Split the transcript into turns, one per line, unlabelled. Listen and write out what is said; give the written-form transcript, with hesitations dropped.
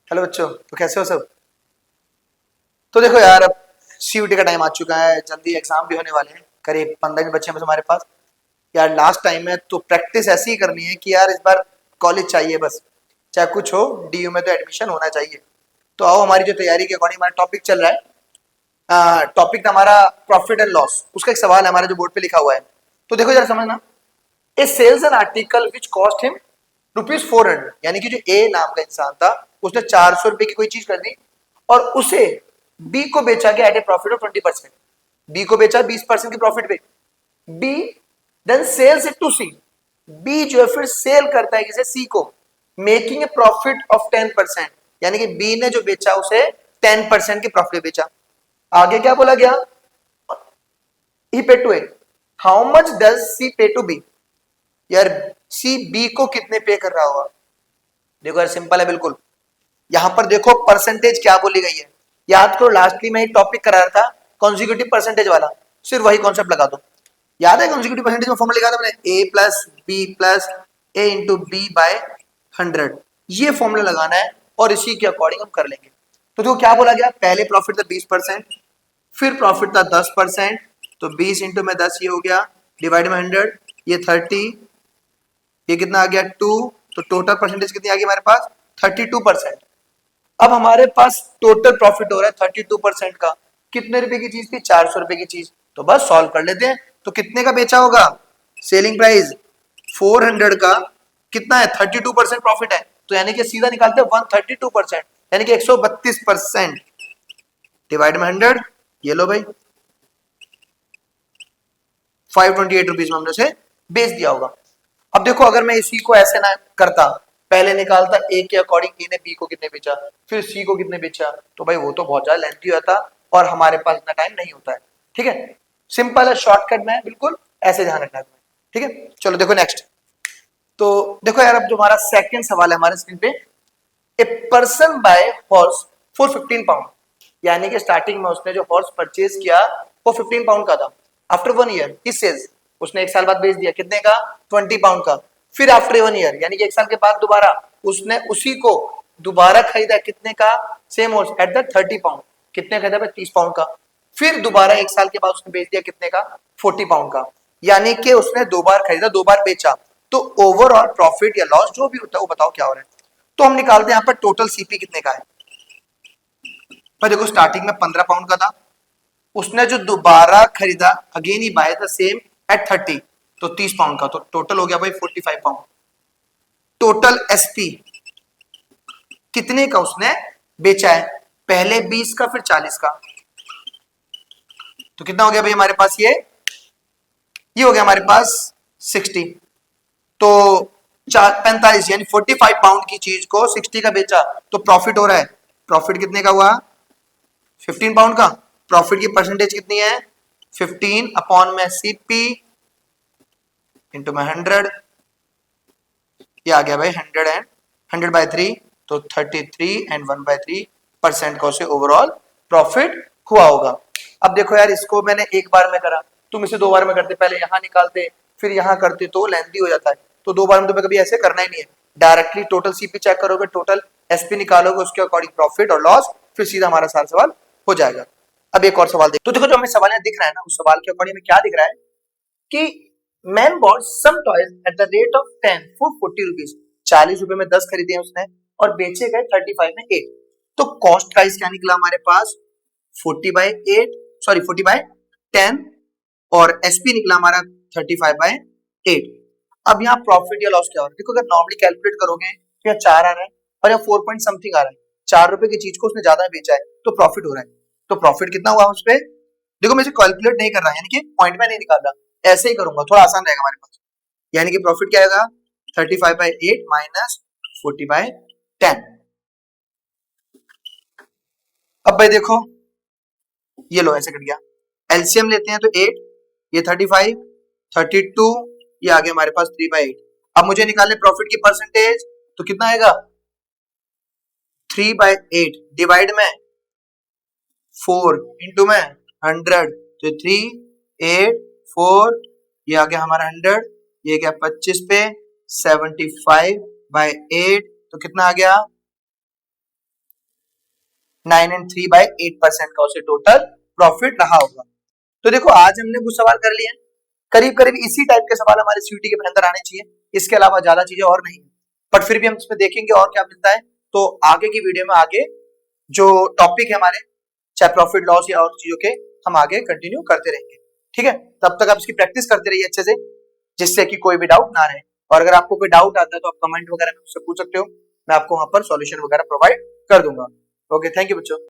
Hello बच्चों, तो कैसे हो सब। तो देखो यार, अब सीयूटी का टाइम आ चुका है, जल्दी एग्जाम भी होने वाले हैं, करीब 15 दिन बचे हैं बस हमारे पास। यार लास्ट टाइम है तो प्रैक्टिस ऐसी ही करनी है कि यार इस बार कॉलेज चाहिए बस, चाहे कुछ हो, डीयू में तो एडमिशन होना चाहिए। तो आओ, हमारी जो तैयारी के अकॉर्डिंग हमारा टॉपिक चल रहा है, टॉपिक हमारा प्रॉफिट एंड लॉस। उसका एक सवाल है हमारा जो बोर्ड पे लिखा हुआ है। तो देखो जरा समझना, A sells an article which cost him ₹400, यानी कि जो ए नाम का इंसान था उसने 400 रुपए की कोई चीज कर दी और उसे बी को बेचा गया at a profit of 20%। B को बेचा 20% की प्रॉफिट पे। B then sells it to C. B जो है फिर सेल करता है किसे, सी को, मेकिंग ए प्रॉफिट ऑफ 10%। यानी कि बी ने जो बेचा उसे 10% की प्रॉफिट बेचा। आगे क्या बोला गया, he pay to A, how much does C pay to B. यार सी बी को कितने पे कर रहा होगा। देखो यार सिंपल है बिल्कुल। यहां पर देखो परसेंटेज क्या बोली गई है। याद करो लास्टली में एक टॉपिक करा रहा था कॉन्जिक्यूटिव परसेंटेज वाला, सिर्फ वही कॉन्सेप्ट लगा दो। याद है कॉन्जिक्यूटिव परसेंटेज में फॉर्मूला लिखा था मैंने, ए प्लस बी प्लस ए इंटू बी बाय 100। ये फॉर्मूला लगाना है और इसी के अकॉर्डिंग हम कर लेंगे। तो देखो क्या बोला गया, पहले प्रॉफिट था 20%, फिर प्रॉफिट था 10%, तो 20 इंटू में 10 ये हो गया, डिवाइड में 100, ये 30, ये कितना आ गया 2। तो टोटल परसेंटेज कितनी आ गई हमारे पास, 32%। अब हमारे पास टोटल प्रॉफिट हो रहा है 32% का। कितने रुपए की चीज थी, 400 रुपए की चीज। तो बस सॉल्व कर लेते हैं। तो कितने का बेचा होगा, सेलिंग प्राइस 400 का, कितना है 32% प्रॉफिट है, तो यानी कि सीधा निकालते हैं 132%, यानी कि 132% डिवाइड में 100, ये लो भाई 528 रुपीज में हमने उसे बेच दिया होगा। अब देखो अगर मैं इसी को ऐसे ना करता, पहले निकालता ए के अकॉर्डिंग ए ने बी को कितने बेचा, फिर सी को कितने बेचा, तो भाई वो तो बहुत ज्यादा लेंथी होता और हमारे पास इतना टाइम नहीं होता है। ठीक है, सिंपल है, शॉर्टकट में है बिल्कुल, ऐसे ध्यान रखना है। ठीक है, चलो देखो नेक्स्ट। तो देखो यार, अब जो हमारा सेकंड सवाल है हमारे स्क्रीन पे, a person by horse for 15 pound. यानी कि स्टार्टिंग में उसने जो हॉर्स परचेज किया वो 15 पाउंड का था। आफ्टर 1 ईयर ही सेल्स, उसने एक साल बाद बेच दिया कितने का, 20 पाउंड का। फिर आफ्टर 1 ईयर यानी कि एक साल के बाद दोबारा उसने उसी को दोबारा खरीदा कितने का, same horse at the 30 pound. कितने खरीदा भाई, 30 पाउंड का। फिर दोबारा एक साल के बाद उसने बेच दिया कितने का, 40 पाउंड का। यानी कि उसने दो बार खरीदा, दो बार बेचा। तो ओवरऑल प्रॉफिट या लॉस जो भी होता है वो बताओ क्या हो रहा है। तो हम निकालते हैं यहाँ पर टोटल सीपी कितने का है। पर देखो स्टार्टिंग में 15 पाउंड का था, उसने जो दोबारा खरीदा again he buy the same at 30, तो 30 पाउंड का, तो टोटल हो गया भाई 45 पाउंड। टोटल एसपी कितने का उसने बेचा है, पहले 20 का फिर 40 का, तो कितना हो गया भाई हमारे पास, ये हो गया हमारे पास 60। तो 45 यानी 45 पाउंड की चीज को 60 का बेचा, तो प्रॉफिट हो रहा है। प्रॉफिट कितने का हुआ, 15 पाउंड का। प्रॉफिट की परसेंटेज कितनी है, 15 अपॉन में सीपी इंटू में 100, ये आ गया भाई 100 बाय 3, तो 33 एंड 1/3% का उसे ओवरऑल प्रॉफिट हुआ होगा। अब देखो यार, इसको मैंने एक बार में करा, तुम इसे दो बार में करते, पहले यहाँ निकालते फिर यहाँ करते तो लेंथी हो जाता है। तो दो बार में तुम्हें कभी ऐसे करना ही नहीं है, डायरेक्टली टोटल सीपी चेक करोगे, टोटल एसपी निकालोगे, उसके अकॉर्डिंग प्रॉफिट और लॉस, फिर सीधा हमारा सारा सवाल हो जाएगा। अब एक और सवाल देख, तो देखो जो हमें सवाल यहाँ दिख रहा है ना, उस सवाल के अकॉर्डिंग में क्या दिख रहा है कि man bought some toys at the rate of 10 for 40 rupees. 40 रुपए में 10 खरीदे हैं उसने और बेचे गए 35 में 8। तो कॉस्ट प्राइस क्या निकला हमारे पास, 40/8, सॉरी 40/10, और एसपी निकला हमारा 35/8। अब यहाँ प्रॉफिट या लॉस क्या हो रहा है, देखो अगर नॉर्मली कैलकुलेट करोगे तो यहाँ 4 आ रहा है और यहाँ 4 पॉइंट समथिंग आ रहा है। 4 रुपए की चीज को उसने ज्यादा बेचा है तो प्रॉफिट हो रहा है। तो प्रॉफिट कितना हुआ उस पर, देखो मैं इसे कैलकुलेट नहीं कर रहा, यानी कि पॉइंट में नहीं निकाल रहा, ऐसे ही करूंगा, थोड़ा आसान रहेगा हमारे पास। यानी कि प्रॉफिट क्या आएगा, 35/8 माइनस 40/10। अब भाई देखो, ये लो ऐसे कट गया, एलसीएम लेते हैं तो 8, ये 35, 32, ये आ गया हमारे पास 3/8। अब मुझे निकालने प्रॉफिट की परसेंटेज, तो कितना आएगा 3/8 डिवाइड में 4 इंटू में 100, तो 3, 8, 4, ये आ गया हमारा 100, ये क्या 25 पे 75/8, तो कितना आ गया 9 एंड 3/8% का उसे टोटल प्रॉफिट रहा होगा। तो देखो आज हमने कुछ सवाल कर लिए हैं, करीब करीब इसी टाइप के सवाल हमारे सीयूटी के अंदर आने चाहिए, इसके अलावा ज्यादा चीजें और नहीं, बट फिर भी हम इसमें देखेंगे और क्या मिलता है। तो आगे की वीडियो में आगे जो टॉपिक है हमारे, चाहे प्रॉफिट लॉस या और चीजों के, हम आगे कंटिन्यू करते रहेंगे। ठीक है, तब तक आप इसकी प्रैक्टिस करते रहिए अच्छे से, जिससे कि कोई भी डाउट ना रहे। और अगर आपको कोई डाउट आता है तो आप कमेंट वगैरह में मुझसे पूछ सकते हो, मैं आपको वहां पर सॉल्यूशन वगैरह प्रोवाइड कर दूंगा। ओके, थैंक यू बच्चों।